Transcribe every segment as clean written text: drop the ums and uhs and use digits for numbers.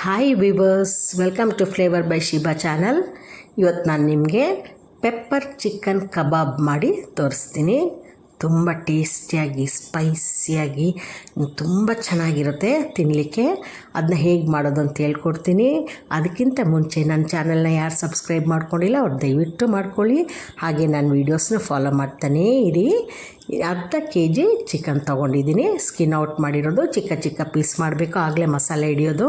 Hi viewers, welcome to flavour by Shiba channel. ಇವತ್ತು ನಾನು ನಿಮಗೆ ಪೆಪ್ಪರ್ ಚಿಕನ್ ಕಬಾಬ್ ಮಾಡಿ ತೋರಿಸ್ತೀನಿ. ತುಂಬ ಟೇಸ್ಟಿಯಾಗಿ ಸ್ಪೈಸಿಯಾಗಿ ತುಂಬ ಚೆನ್ನಾಗಿರುತ್ತೆ ತಿನ್ನಲಿಕ್ಕೆ. ಅದನ್ನ ಹೇಗೆ ಮಾಡೋದು ಅಂತ ಹೇಳ್ಕೊಡ್ತೀನಿ. ಅದಕ್ಕಿಂತ ಮುಂಚೆ ನನ್ನ ಚಾನಲ್ನ ಯಾರು ಸಬ್ಸ್ಕ್ರೈಬ್ ಮಾಡ್ಕೊಂಡಿಲ್ಲ ಅವ್ರು ದಯವಿಟ್ಟು ಮಾಡ್ಕೊಳ್ಳಿ. ಹಾಗೆ ನನ್ನ ವೀಡಿಯೋಸ್ನ ಫಾಲೋ ಮಾಡ್ತಾನೇ ಇರಿ. ಅರ್ಧ kg ಚಿಕನ್ ತೊಗೊಂಡಿದ್ದೀನಿ. ಸ್ಕಿನ್ ಔಟ್ ಮಾಡಿರೋದು, ಚಿಕ್ಕ ಚಿಕ್ಕ ಪೀಸ್ ಮಾಡಬೇಕು, ಆಗಲೇ ಮಸಾಲೆ ಹಿಡಿಯೋದು.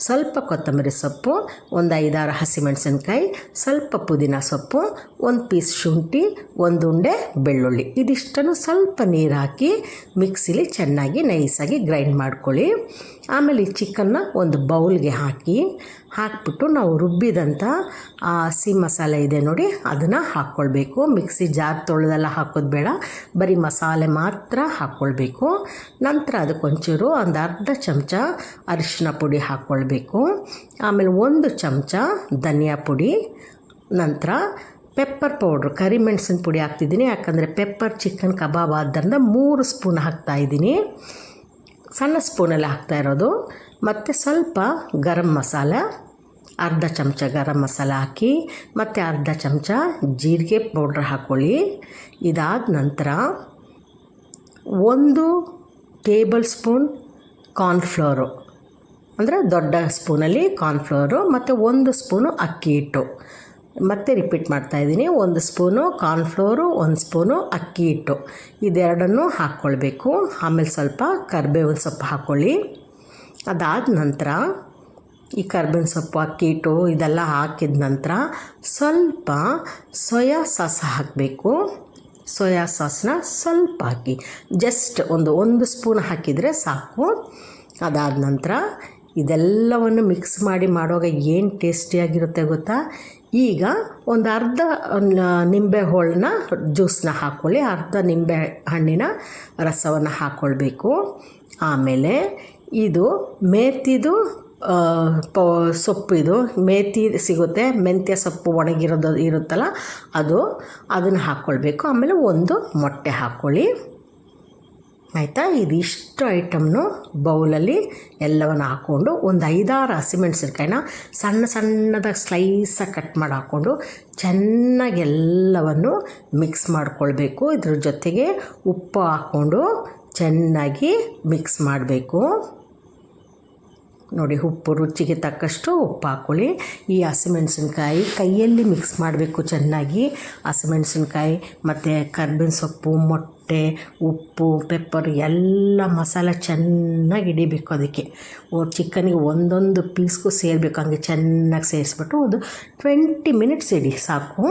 ಸ್ವಲ್ಪ ಕೊತ್ತಂಬರಿ ಸೊಪ್ಪು, ಒಂದು 5-6 ಹಸಿಮೆಣಸಿನ್ಕಾಯಿ, ಸ್ವಲ್ಪ ಪುದೀನ ಸೊಪ್ಪು, ಒಂದು ಪೀಸ್ ಶುಂಠಿ, ಒಂದು ಉಂಡೆ ಬೆಳ್ಳುಳ್ಳಿ. ಇದಿಷ್ಟನ್ನು ಸ್ವಲ್ಪ ನೀರು ಹಾಕಿ ಮಿಕ್ಸಿಲಿ ಚೆನ್ನಾಗಿ ನೈಸಾಗಿ ಗ್ರೈಂಡ್ ಮಾಡ್ಕೊಳ್ಳಿ. ಆಮೇಲೆ ಈ ಚಿಕನ್ನ ಒಂದು ಬೌಲ್ಗೆ ಹಾಕಿಬಿಟ್ಟು ನಾವು ರುಬ್ಬಿದಂಥ ಹಸಿ ಮಸಾಲೆ ಇದೆ ನೋಡಿ, ಅದನ್ನು ಹಾಕ್ಕೊಳ್ಬೇಕು. ಮಿಕ್ಸಿ ಜಾರ್ ತೊಳೆದೆಲ್ಲ ಹಾಕೋದು ಬೇಡ, ಬರೀ ಮಸಾಲೆ ಮಾತ್ರ ಹಾಕ್ಕೊಳ್ಬೇಕು. ನಂತರ ಅದಕ್ಕೊಂಚೂರು ಒಂದು ಅರ್ಧ ಚಮಚ ಅರಿಶಿನ ಪುಡಿ ಹಾಕ್ಕೊಳ್ಬೇಕು. ಆಮೇಲೆ 1 ಚಮಚ ಧನಿಯಾ ಪುಡಿ, ನಂತರ ಪೆಪ್ಪರ್ ಪೌಡ್ರು ಕರಿಮೆಣಸಿನ ಪುಡಿ ಹಾಕ್ತಿದ್ದೀನಿ. ಯಾಕಂದರೆ ಪೆಪ್ಪರ್ ಚಿಕನ್ ಕಬಾಬ್ ಆದ್ದರಿಂದ 3 ಸ್ಪೂನ್ ಹಾಕ್ತಾಯಿದ್ದೀನಿ, ಸಣ್ಣ ಸ್ಪೂನಲ್ಲಿ ಹಾಕ್ತಾಯಿರೋದು. ಮತ್ತು ಸ್ವಲ್ಪ ಗರಂ ಮಸಾಲ, ಅರ್ಧ ಚಮಚ ಗರಂ ಮಸಾಲ ಹಾಕಿ, ಮತ್ತು ಅರ್ಧ ಚಮಚ ಜೀರಿಗೆ ಪೌಡ್ರ್ ಹಾಕ್ಕೊಳ್ಳಿ. ಇದಾದ ನಂತರ 1 ಟೇಬಲ್ ಸ್ಪೂನ್ ಕಾರ್ನ್ಫ್ಲೋರು, ಅಂದರೆ ದೊಡ್ಡ ಸ್ಪೂನಲ್ಲಿ ಕಾರ್ನ್ಫ್ಲೋರು, ಮತ್ತು 1 ಸ್ಪೂನು ಅಕ್ಕಿ ಹಿಟ್ಟು. ಮತ್ತೆ ರಿಪೀಟ್ ಮಾಡ್ತಾಯಿದ್ದೀನಿ, 1 ಸ್ಪೂನು ಕಾರ್ನ್ಫ್ಲೋರು, 1 ಸ್ಪೂನು ಅಕ್ಕಿ ಹಿಟ್ಟು, ಇದೆರಡನ್ನೂ ಹಾಕ್ಕೊಳ್ಬೇಕು. ಆಮೇಲೆ ಸ್ವಲ್ಪ ಕರಿಬೇವಿನ ಸೊಪ್ಪು ಹಾಕ್ಕೊಳ್ಳಿ. ಅದಾದ ನಂತರ ಈ ಕರಿಬೇವಿನ ಸೊಪ್ಪು, ಅಕ್ಕಿ ಹಿಟ್ಟು ಇದೆಲ್ಲ ಹಾಕಿದ ನಂತರ ಸ್ವಲ್ಪ ಸೋಯಾ ಸಾಸ್ ಹಾಕಬೇಕು. ಸೋಯಾ ಸಾಸನ್ನ ಸ್ವಲ್ಪ ಹಾಕಿ, ಜಸ್ಟ್ ಒಂದು ಸ್ಪೂನ್ ಹಾಕಿದರೆ ಸಾಕು. ಅದಾದ ನಂತರ ಇದೆಲ್ಲವನ್ನು ಮಿಕ್ಸ್ ಮಾಡಿ ಮಾಡುವಾಗ ಏನು ಟೇಸ್ಟಿಯಾಗಿರುತ್ತೆ ಗೊತ್ತಾ. ಈಗ ಒಂದು ಅರ್ಧ ನಿಂಬೆ ಹೋಳನ್ನ ಜ್ಯೂಸನ್ನ ಹಾಕ್ಕೊಳ್ಳಿ, ಅರ್ಧ ನಿಂಬೆ ಹಣ್ಣಿನ ರಸವನ್ನು ಹಾಕ್ಕೊಳ್ಬೇಕು. ಆಮೇಲೆ ಇದು ಮೇಥಿದು ಸೊಪ್ಪು, ಇದು ಮೇಥಿ ಸಿಗುತ್ತೆ, ಮೆಂತ್ಯ ಸೊಪ್ಪು ಒಣಗಿರೋದು ಇರುತ್ತಲ್ಲ ಅದನ್ನು ಹಾಕ್ಕೊಳ್ಬೇಕು. ಆಮೇಲೆ 1 ಮೊಟ್ಟೆ ಹಾಕ್ಕೊಳ್ಳಿ, ಆಯಿತಾ. ಇದಿಷ್ಟು ಐಟಮ್ನು ಬೌಲಲ್ಲಿ ಎಲ್ಲವನ್ನು ಹಾಕ್ಕೊಂಡು ಒಂದು 5-6 ಹಸಿಮೆಣಸಿನ್ಕಾಯಿನ ಸಣ್ಣದಾಗಿ ಸ್ಲೈಸಾಗಿ ಕಟ್ ಮಾಡಿ ಹಾಕ್ಕೊಂಡು ಚೆನ್ನಾಗಿ ಎಲ್ಲವನ್ನು ಮಿಕ್ಸ್ ಮಾಡಿಕೊಳ್ಬೇಕು. ಇದ್ರ ಜೊತೆಗೆ ಉಪ್ಪು ಹಾಕ್ಕೊಂಡು ಚೆನ್ನಾಗಿ ಮಿಕ್ಸ್ ಮಾಡಬೇಕು. ನೋಡಿ, ಉಪ್ಪು ರುಚಿಗೆ ತಕ್ಕಷ್ಟು ಉಪ್ಪು ಹಾಕ್ಕೊಳ್ಳಿ. ಈ ಹಸಿಮೆಣಸಿನ್ಕಾಯಿ ಕೈಯಲ್ಲಿ ಮಿಕ್ಸ್ ಮಾಡಬೇಕು ಚೆನ್ನಾಗಿ. ಹಸಿಮೆಣಸಿನ್ಕಾಯಿ ಮತ್ತು ಕರ್ಬೇವಿನ ಸೊಪ್ಪು, ಮೊಟ್ಟೆ, ಉಪ್ಪು, ಪೆಪ್ಪರ್ ಎಲ್ಲ ಮಸಾಲೆ ಚೆನ್ನಾಗಿ ಹಿಡಿಬೇಕು. ಅದಕ್ಕೆ ಚಿಕನಿಗೆ ಒಂದೊಂದು ಪೀಸ್ಗೂ ಸೇರಬೇಕು, ಹಂಗೆ ಚೆನ್ನಾಗಿ ಸೇರಿಸ್ಬಿಟ್ಟು ಒಂದು 20 ಮಿನಿಟ್ಸ್ ಇಡಿ ಸಾಕು.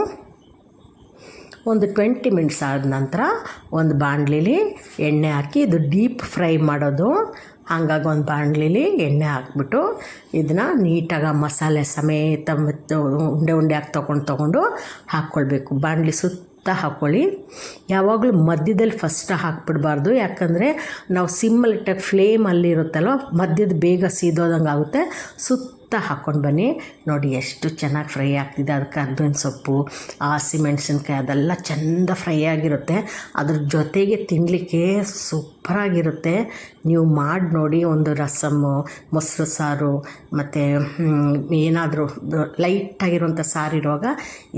ಒಂದು 20 ಮಿನಿಟ್ಸ್ ಆದ ನಂತರ ಒಂದು ಬಾಣಲಿಲಿ ಎಣ್ಣೆ ಹಾಕಿ, ಇದು ಡೀಪ್ ಫ್ರೈ ಮಾಡೋದು, ಹಾಗಾಗಿ ಒಂದು ಬಾಣಲಿಲಿ ಎಣ್ಣೆ ಹಾಕ್ಬಿಟ್ಟು ಇದನ್ನು ನೀಟಾಗಿ ಮಸಾಲೆ ಸಮೇತ ಉಂಡೆ ಆಗಿ ತೊಗೊಂಡು ಹಾಕ್ಕೊಳ್ಬೇಕು. ಬಾಣಲಿ ಸುತ್ತ ಹಾಕ್ಕೊಳ್ಳಿ. ಯಾವಾಗಲೂ ಮಧ್ಯದಲ್ಲಿ ಫಸ್ಟ್ ಹಾಕ್ಬಿಡ್ಬಾರ್ದು, ಯಾಕಂದರೆ ನಾವು ಸಿಮ್ಮಲ್ಲಿಟ್ಟಾಗ ಫ್ಲೇಮಲ್ಲಿರುತ್ತಲ್ವ, ಮಧ್ಯದ ಬೇಗ ಸೀದೋದಂಗೆ ಆಗುತ್ತೆ. ಸುತ್ತ ಹಾಕ್ಕೊಂಡು ಬನ್ನಿ. ನೋಡಿ ಎಷ್ಟು ಚೆನ್ನಾಗಿ ಫ್ರೈ ಆಗ್ತಿದೆ. ಅದು ಕರ್ಬೇವಿನ ಸೊಪ್ಪು, ಹಸಿಮೆಣಸಿನ್ಕಾಯಿ ಅದೆಲ್ಲ ಚೆಂದ ಫ್ರೈ ಆಗಿರುತ್ತೆ. ಅದ್ರ ಜೊತೆಗೆ ತಿನ್ನಲಿಕ್ಕೆ ಸೂಪರಾಗಿರುತ್ತೆ. ನೀವು ಮಾಡಿ ನೋಡಿ. ಒಂದು ರಸಮ್ಮು, ಮೊಸರು ಸಾರು, ಮತ್ತು ಏನಾದರೂ ಲೈಟಾಗಿರುವಂಥ ಸಾರಿರುವಾಗ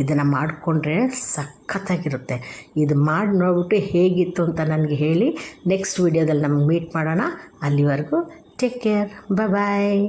ಇದನ್ನು ಮಾಡಿಕೊಂಡ್ರೆ ಸಖತ್ತಾಗಿರುತ್ತೆ. ಇದು ಮಾಡಿ ನೋಡ್ಬಿಟ್ಟು ಹೇಗಿತ್ತು ಅಂತ ನನಗೆ ಹೇಳಿ. ನೆಕ್ಸ್ಟ್ ವೀಡಿಯೋದಲ್ಲಿ ನಮಗೆ ಮೀಟ್ ಮಾಡೋಣ. ಅಲ್ಲಿವರೆಗೂ ಟೇಕ್ ಕೇರ್, ಬಾಯ್.